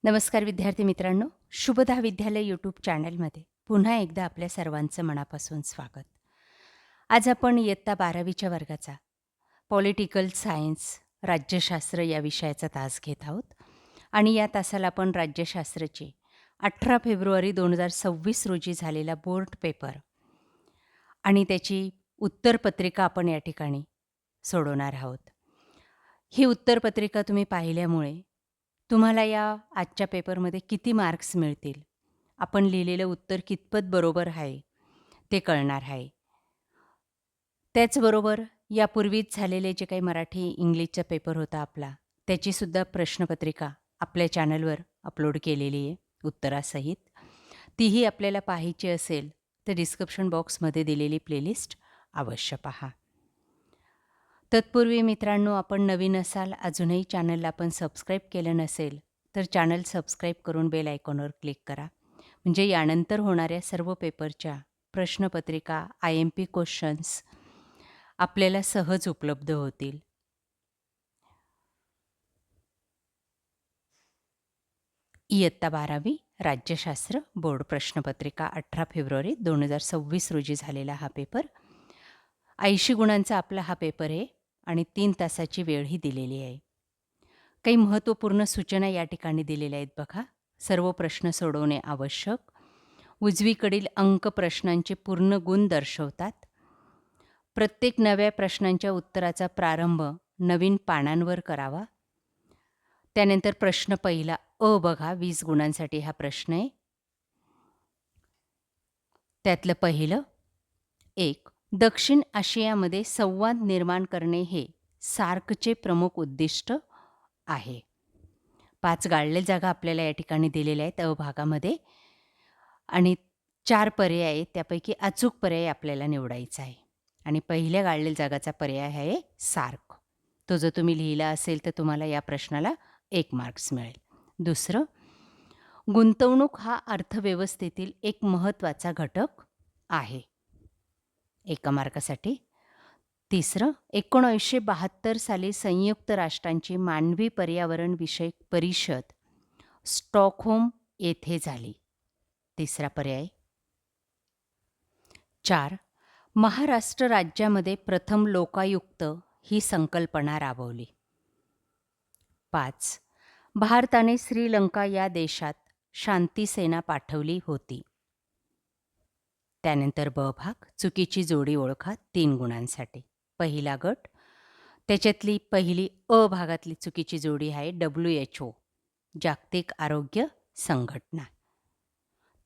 नमस्कार विद्यार्थी मित्रांनो, शुभदा विद्यालय यूट्यूब चॅनलमध्ये पुन्हा एकदा आपल्या सर्वांचं मनापासून स्वागत. आज आपण इयत्ता 12वीच्या वर्गाचा पॉलिटिकल सायन्स राज्यशास्त्र या विषयाचा तास घेत आहोत आणि या तासाला आपण राज्यशास्त्राचे 18 फेब्रुवारी 2026 रोजी झालेला बोर्ड पेपर आणि त्याची उत्तरपत्रिका आपण या ठिकाणी सोडवणार आहोत. ही उत्तरपत्रिका तुम्ही पाहिल्यामुळे तुम्हाला या आजच्या पेपरमध्ये किती मार्क्स मिळतील, आपण लिहिलेलं उत्तर कितपत बरोबर आहे, ते कळणार आहे. त्याचबरोबर यापूर्वीच झालेले जे काही मराठी, इंग्लिशचा पेपर होता आपला, त्याचीसुद्धा प्रश्नपत्रिका आपल्या चॅनलवर अपलोड केलेली आहे उत्तरासहित. तीही आपल्याला पाहायची असेल तर डिस्क्रिप्शन बॉक्समध्ये दिलेली प्लेलिस्ट अवश्य पहा. तत्पूर्वी मित्रांनो, आपण नवीन असाल, अजूनही चॅनलला आपण सबस्क्राईब केलं नसेल तर चॅनल सबस्क्राईब करून बेल आयकॉनवर क्लिक करा. म्हणजे यानंतर होणाऱ्या सर्व पेपरच्या प्रश्नपत्रिका, IMP क्वेश्चन्स आपल्याला सहज उपलब्ध होतील. इयत्ता 12वी राज्यशास्त्र बोर्ड प्रश्नपत्रिका 18 फेब्रुवारी 2026 रोजी झालेला हा पेपर. 80 गुणांचा आपला हा पेपर आहे आणि 3 तासाची वेळही दिलेली आहे. काही महत्त्वपूर्ण सूचना या ठिकाणी दिलेल्या आहेत बघा. सर्व प्रश्न सोडवणे आवश्यक. उजवीकडील अंक प्रश्नांचे पूर्ण गुण दर्शवतात. प्रत्येक नव्या प्रश्नांच्या उत्तराचा प्रारंभ नवीन पानांवर करावा. त्यानंतर प्रश्न पहिला अ बघा, 20 गुणांसाठी हा प्रश्न आहे. त्यातलं पहिलं 1. दक्षिण आशियामध्ये संवाद निर्माण करणे हे सार्कचे प्रमुख उद्दिष्ट आहे. 5 गाळलेल्या जागा आपल्याला या ठिकाणी दिलेल्या आहेत अ भागामध्ये आणि 4 पर्याय आहेत. त्यापैकी अचूक पर्याय आपल्याला निवडायचा आहे आणि पहिल्या गाळलेल्या जागाचा पर्याय आहे सार्क. तो जर तुम्ही लिहिला असेल तर तुम्हाला या प्रश्नाला 1 मार्क्स मिळेल. दुसरं, गुंतवणूक हा अर्थव्यवस्थेतील एक महत्त्वाचा घटक आहे, 1 मार्कासाठी. तिसरं, 1972 साली संयुक्त राष्ट्रांची मानवी पर्यावरण विषयक परिषद स्टॉकहोम येथे झाली, 3रा पर्याय. 4. महाराष्ट्र राज्यामध्ये प्रथम लोकायुक्त ही संकल्पना राबवली. 5. भारताने श्रीलंका या देशात शांतीसेना पाठवली होती. त्यानंतर ब भाग, चुकीची जोडी ओळखा 3 गुणांसाठी. पहिला गट, त्याच्यातली पहिली अ भागातली चुकीची जोडी आहे WHO, जागतिक आरोग्य संघटना.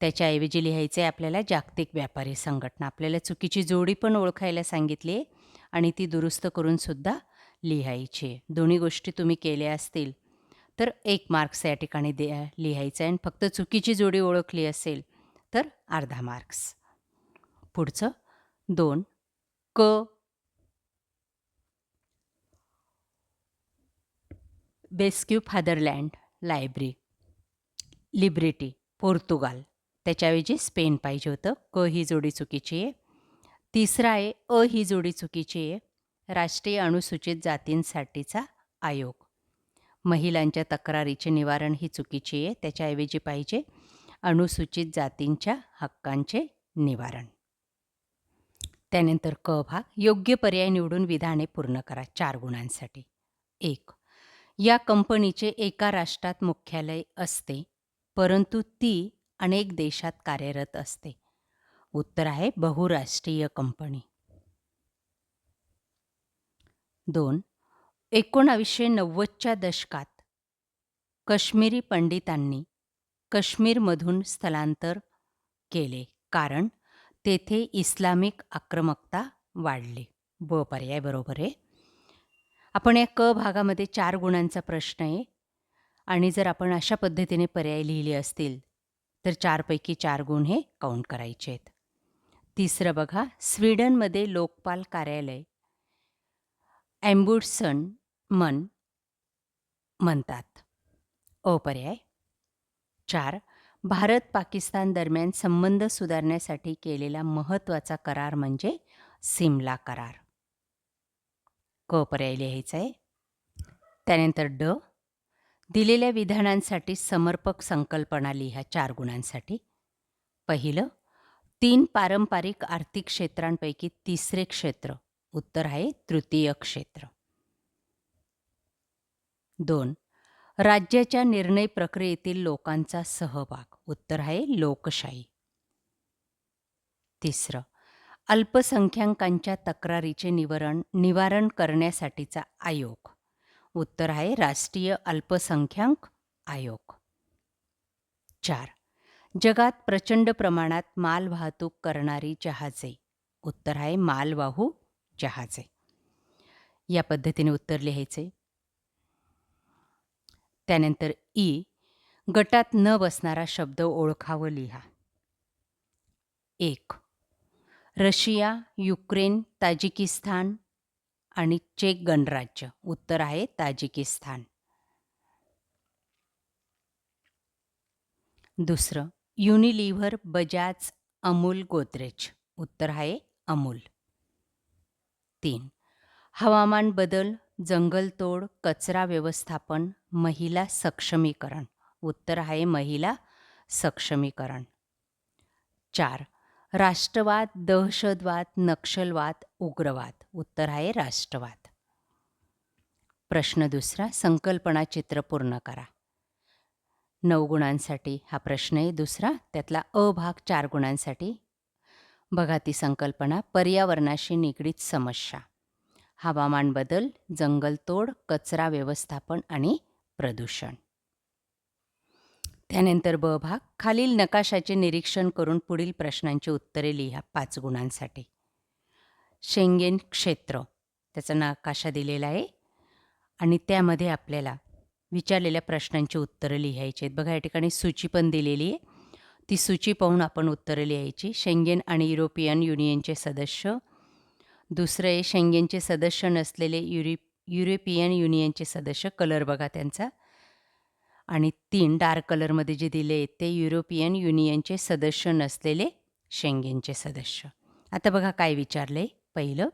त्याच्याऐवजी लिहायचं आहे आपल्याला जागतिक व्यापारी संघटना. आपल्याला चुकीची जोडी पण ओळखायला सांगितली आहे आणि ती दुरुस्त करूनसुद्धा लिहायची आहे. दोन्ही गोष्टी तुम्ही केल्या असतील तर 1 मार्क्स या ठिकाणी लिहायचं आहे आणि फक्त चुकीची जोडी ओळखली असेल तर अर्धा मार्क्स. पुढचं 2. क बेस्क्यू फादरलँड लायब्ररी लिबर्टी पोर्तुगाल, त्याच्याऐवजी स्पेन पाहिजे होतं. क ही जोडी चुकीची आहे. तिसरा आहे अ ही जोडी चुकीची आहे. राष्ट्रीय अनुसूचित जातींसाठीचा आयोग, महिलांच्या तक्रारीचे निवारण ही चुकीची आहे. त्याच्याऐवजी पाहिजे अनुसूचित जातींच्या हक्कांचे निवारण. त्यानंतर क भाग, योग्य पर्याय निवडून विधाने पूर्ण करा 4 गुणांसाठी. 1. या कंपनीचे एका राष्ट्रात मुख्यालय असते, परंतु ती अनेक देशात कार्यरत असते. उत्तर आहे बहुराष्ट्रीय कंपनी. 2. 1990च्या दशकात काश्मीरी पंडितांनी काश्मीरमधून स्थलांतर केले कारण तेथे इस्लामिक आक्रमकता वाढली. ब पर्याय बरोबर आहे. आपण या क भागामध्ये 4 गुणांचा प्रश्न आहे आणि जर आपण अशा पद्धतीने पर्याय लिहिले असतील तर 4 पैकी 4 गुण हे काउंट करायचे आहेत. तिसरं बघा, स्वीडनमध्ये लोकपाल कार्यालय ॲम्बुड्समन म्हणतात. अ पर्याय. 4. भारत पाकिस्तान दरम्यान संबंध सुधारण्यासाठी केलेला महत्त्वाचा करार म्हणजे सिमला करार. क पर्याय लिहायचा आहे. त्यानंतर ड, दिलेल्या विधानांसाठी समर्पक संकल्पना लिहा 4 गुणांसाठी. पहिलं, 3 पारंपरिक आर्थिक क्षेत्रांपैकी तिसरे क्षेत्र. उत्तर आहे तृतीय क्षेत्र. 2. राज्याच्या निर्णय प्रक्रियेतील लोकांचा सहभाग. उत्तर आहे लोकशाही. 3. अल्पसंख्याकांच्या तक्रारीचे निवारण करण्यासाठीचा आयोग. उत्तर आहे राष्ट्रीय अल्पसंख्याक आयोग. 4. जगात प्रचंड प्रमाणात मालवाहतूक करणारी जहाजे. उत्तर आहे मालवाहू जहाजे. या पद्धतीने उत्तर लिहायचे. त्यानंतर गटात न बसणारा शब्द ओळखा व लिहा. 1. रशिया, युक्रेन, ताजिकिस्तान आणि चेक गणराज्य. उत्तर आहे ताजिकिस्तान. 2. युनिलिव्हर, बजाज, अमूल, गोदरेज. उत्तर आहे अमूल. 3. हवामान बदल, जंगलतोड, कचरा व्यवस्थापन, महिला सक्षमीकरण. उत्तर आहे महिला सक्षमीकरण. 4. राष्ट्रवाद, दहशतवाद, नक्षलवाद, उग्रवाद. उत्तर आहे राष्ट्रवाद. प्रश्न दुसरा, संकल्पना चित्र पूर्ण करा. 9 गुणांसाठी हा प्रश्न आहे दुसरा. त्यातला अ भाग 4 गुणांसाठी. बघा ती संकल्पना. पर्यावरणाशी निगडीत समस्या. हवामान बदल, जंगलतोड, कचरा व्यवस्थापन आणि प्रदूषण. त्यानंतर ब भाग. खालील नकाशाचे निरीक्षण करून पुढील प्रश्नांची उत्तरे लिहा 5 गुणांसाठी. शेंगेन क्षेत्र, त्याचा नकाशा दिलेला आहे आणि त्यामध्ये आपल्याला विचारलेल्या प्रश्नांची उत्तरं लिहायची आहेत. बघा या ठिकाणी सूची पण दिलेली आहे. ती सूची पाहून आपण उत्तरं लिहायची. शेंगेन आणि युरोपियन युनियनचे सदस्य. दुसरं आहे शेंगेनचे सदस्य नसलेले युरोपियन युनियनचे सदस्य. कलर बघा त्यांचा. आणि 3 डार्क कलरमध्ये जे दिले आहेत ते युरोपियन युनियनचे सदस्य नसलेले शेंगेनचे सदस्य. आता बघा काय विचारलं आहे. पहिलं,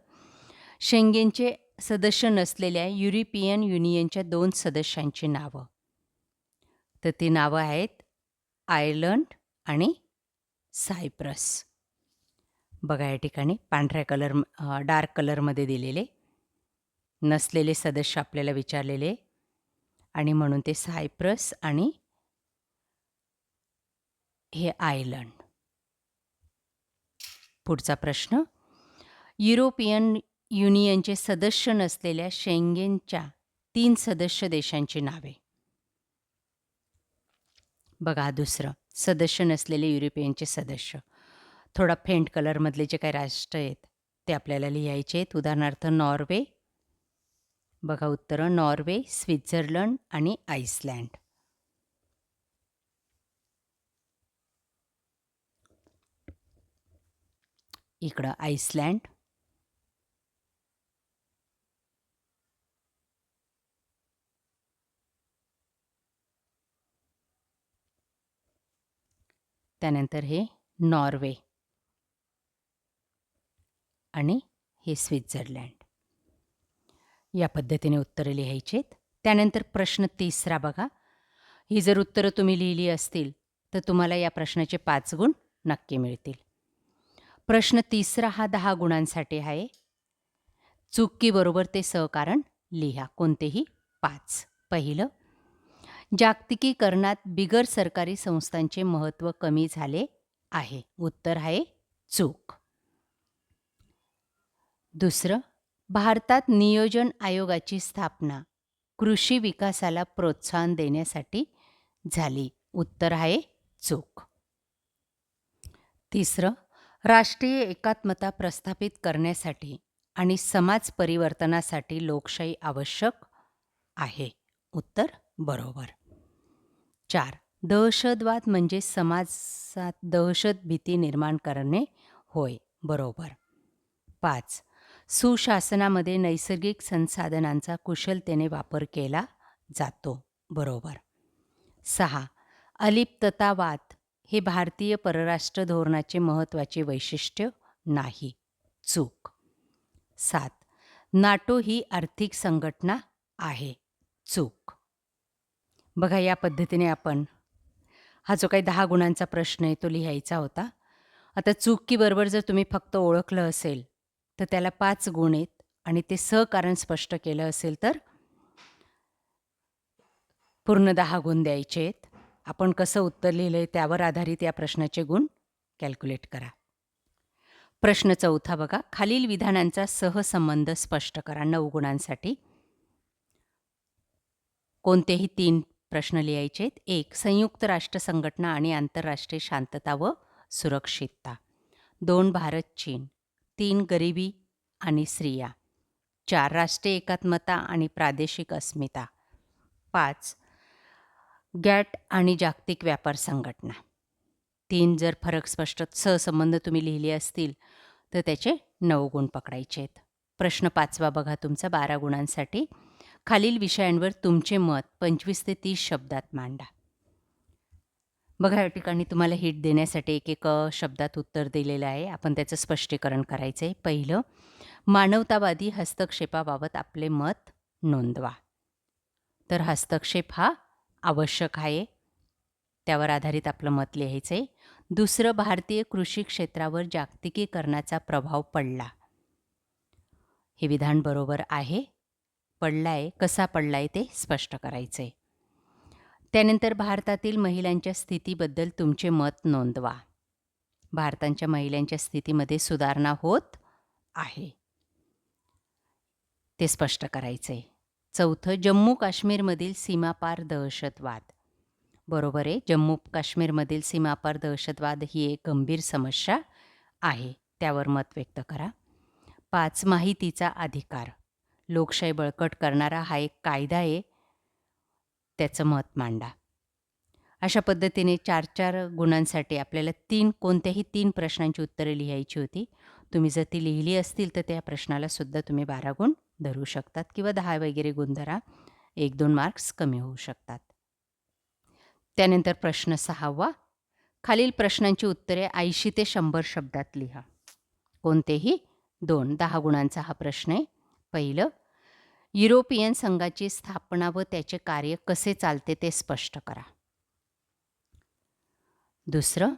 शेंगेनचे सदस्य नसलेल्या युरोपियन युनियनच्या 2 सदस्यांची नावं. तर ती नावं आहेत आयर्लंड आणि सायप्रस. बघा या ठिकाणी पांढऱ्या डार्क कलरमध्ये दिलेले नसलेले सदस्य आपल्याला विचारलेले आणि म्हणून ते सायप्रस आणि हे आयर्लंड. पुढचा प्रश्न, युरोपियन युनियनचे सदस्य नसलेल्या शेंगेनच्या 3 सदस्य देशांची नावे. बघा दुसरं, सदस्य नसलेले युरोपियनचे सदस्य. थोडा फेंट कलरमधले जे काही राष्ट्र आहेत ते आपल्याला लिहायचे आहेत. उदाहरणार्थ नॉर्वे. बघा उत्तरं नॉर्वे, स्वित्झर्लंड आणि आइसलँड. इकडं आइसलँड. त्यानंतर हे नॉर्वे आणि हे स्वित्झर्लंड. या पद्धतीने उत्तरं लिहायची आहेत. त्यानंतर प्रश्न तिसरा बघा. ही जर उत्तरं तुम्ही लिहिली असतील तर तुम्हाला या प्रश्नाचे 5 गुण नक्की मिळतील. प्रश्न तिसरा हा 10 गुणांसाठी आहे. चुकीबरोबर ते सहकारण लिहा, कोणतेही 5. पहिलं, जागतिकीकरणात बिगर सरकारी संस्थांचे महत्त्व कमी झाले आहे. उत्तर आहे चूक. दुसरं, भारतात नियोजन आयोगाची स्थापना कृषी विकासाला प्रोत्साहन देण्यासाठी झाली. उत्तर आहे चूक. तिसरं, राष्ट्रीय एकात्मता प्रस्थापित करण्यासाठी आणि समाज परिवर्तनासाठी लोकशाही आवश्यक आहे. उत्तर बरोबर. 4. दहशतवाद म्हणजे समाजात दहशत भीती निर्माण करणे होय. बरोबर. 5. सुशासनामध्ये नैसर्गिक संसाधनांचा कुशलतेने वापर केला जातो. बरोबर. 6. अलिप्ततावाद हे भारतीय परराष्ट्र धोरणाचे महत्त्वाचे वैशिष्ट्य नाही. चूक. 7. नाटो ही आर्थिक संघटना आहे. चूक. बघा या पद्धतीने आपण हा जो काही 10 गुणांचा प्रश्न आहे तो लिहायचा होता. आता चूक की बरोबर जर तुम्ही फक्त ओळखलं असेल, तर त्याला 5 गुण आहेत आणि ते सहकारण स्पष्ट केलं असेल तर पूर्ण 10 गुण द्यायचे आहेत. आपण कसं उत्तर लिहिलंय त्यावर आधारित या प्रश्नाचे गुण कॅल्क्युलेट करा. प्रश्न 4 बघा. खालील विधानांचा सहसंबंध स्पष्ट करा 9 गुणांसाठी. कोणतेही 3 प्रश्न लिहायचे आहेत. 1. संयुक्त राष्ट्र संघटना आणि आंतरराष्ट्रीय शांतता व सुरक्षितता. 2. भारत-चीन. 3. गरिबी आणि स्त्रिया. 4. राष्ट्रीय एकात्मता आणि प्रादेशिक अस्मिता. 5. गॅट आणि जागतिक व्यापार संघटना. 3 जर फरक स्पष्ट सहसंबंध तुम्ही लिहिले असतील तर त्याचे 9 गुण पकडायचे आहेत. प्रश्न 5वा बघा तुमचा 12 गुणांसाठी. खालील विषयांवर तुमचे मत 25 ते 30 शब्दात मांडा. बघा या ठिकाणी तुम्हाला हिट देण्यासाठी एक शब्दात उत्तर दिलेलं आहे. आपण त्याचं स्पष्टीकरण करायचं आहे. पहिलं, मानवतावादी हस्तक्षेपाबाबत आपले मत नोंदवा. तर हस्तक्षेप हा आवश्यक आहे, त्यावर आधारित आपलं मत लिहायचं आहे. दुसरं, भारतीय कृषी क्षेत्रावर जागतिकीकरणाचा प्रभाव पडला. हे विधान बरोबर आहे, पडलाय, कसा पडलाय ते स्पष्ट करायचं आहे. त्यानंतर भारतातील महिलांच्या स्थितीबद्दल तुमचे मत नोंदवा. भारताच्या महिलांच्या स्थितीमध्ये सुधारणा होत आहे, ते स्पष्ट करायचं आहे. चौथं, जम्मू काश्मीरमधील सीमापार दहशतवाद. बरोबर आहे, जम्मू काश्मीरमधील सीमापार दहशतवाद ही एक गंभीर समस्या आहे, त्यावर मत व्यक्त करा. 5. माहितीचा अधिकार. लोकशाही बळकट करणारा हा एक कायदा आहे, त्याचं मत मांडा. अशा पद्धतीने 4-4 गुणांसाठी आपल्याला कोणत्याही 3 प्रश्नांची उत्तरे लिहायची होती. तुम्ही जर ती लिहिली असतील तर त्या प्रश्नाला सुद्धा तुम्ही 12 गुण धरू शकतात किंवा 10 वगैरे गुण धरा. 1-2 मार्क्स कमी होऊ शकतात. त्यानंतर प्रश्न 6वा. खालील प्रश्नांची उत्तरे 80 ते 100 शब्दात लिहा. कोणतेही 2. 10 गुणांचा हा प्रश्न आहे. पहिलं, युरोपियन संघाची स्थापना व त्याचे कार्य कसे चालते ते स्पष्ट करा. दुसरं,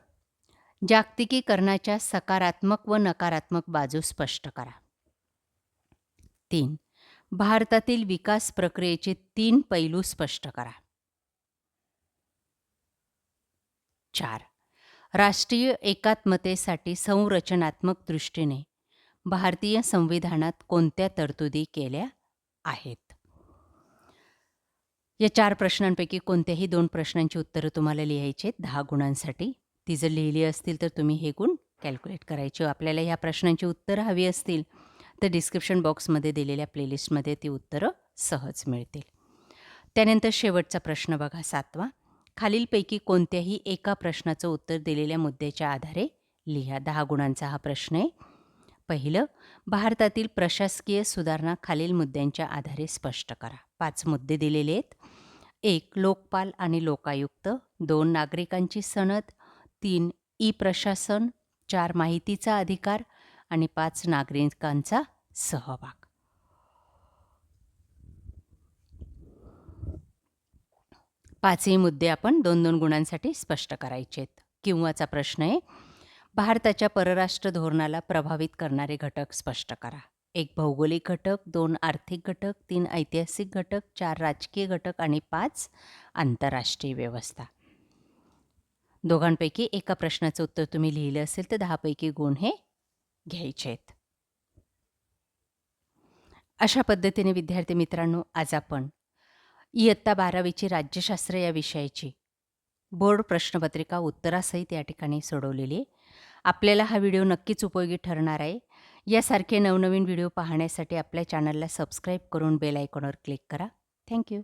जागतिकीकरणाच्या सकारात्मक व नकारात्मक बाजू स्पष्ट करा. 3. भारतातील विकास प्रक्रियेचे 3 पैलू स्पष्ट करा. 4. राष्ट्रीय एकात्मतेसाठी संरचनात्मक दृष्टीने भारतीय संविधानात कोणत्या तरतुदी केल्या आहेत. या 4 प्रश्नांपैकी कोणत्याही 2 प्रश्नांची उत्तरं तुम्हाला लिहायची आहेत 10 गुणांसाठी. ती जर लिहिली असतील तर तुम्ही हे गुण कॅल्क्युलेट करायचे. आपल्याला ह्या प्रश्नांची उत्तरं हवी असतील तर डिस्क्रिप्शन बॉक्समध्ये दिलेल्या प्लेलिस्टमध्ये ती उत्तरं सहज मिळतील. त्यानंतर शेवटचा प्रश्न बघा 7वा. खालीलपैकी कोणत्याही एका प्रश्नाचं उत्तर दिलेल्या मुद्द्याच्या आधारे लिहा. 10 गुणांचा हा प्रश्न आहे. पहिलं, भारतातील प्रशासकीय सुधारणा खालील मुद्द्यांच्या आधारे स्पष्ट करा. 5 मुद्दे दिलेले आहेत. 1. लोकपाल आणि लोकायुक्त. 2. नागरिकांची सनद. 3. ई-प्रशासन. 4. माहितीचा अधिकार आणि 5. नागरिकांचा सहभाग. पाचही मुद्दे आपण 2-2 गुणांसाठी स्पष्ट करायचे आहेत. किंवाचा प्रश्न आहे, भारताच्या परराष्ट्र धोरणाला प्रभावित करणारे घटक स्पष्ट करा. 1. भौगोलिक घटक. 2. आर्थिक घटक. 3. ऐतिहासिक घटक. 4. राजकीय घटक आणि 5. आंतरराष्ट्रीय व्यवस्था. दोघांपैकी एका प्रश्नाचं उत्तर तुम्ही लिहिलं असेल तर 10 पैकी गुण हे घ्यायचे आहेत. अशा पद्धतीने विद्यार्थी मित्रांनो, आज आपण इयत्ता 12वीची राज्यशास्त्र या विषयाची बोर्ड प्रश्नपत्रिका उत्तरासहित या ठिकाणी सोडवलेली आहे. आपल्याला हा व्हिडिओ नक्कीच उपयोगी ठरणार आहे. यासारखे नवनवीन व्हिडिओ पाहण्यासाठी आपल्या चॅनलला सबस्क्राईब करून बेल आयकॉनवर क्लिक करा. थँक्यू.